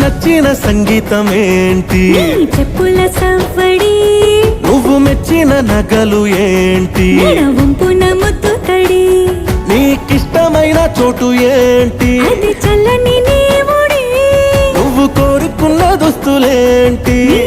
నచ్చిన సంగీతం ఏంటి? చెప్పుల సవ్వడి. నువ్వు మెచ్చిన నగలు ఏంటి? వంపున ముద్దు తడి. నీకిష్టమైన చోటు ఏంటి? అది చల్లని నీ ఒడి. నువ్వు కోరుకున్న దుస్తులేంటి? నీ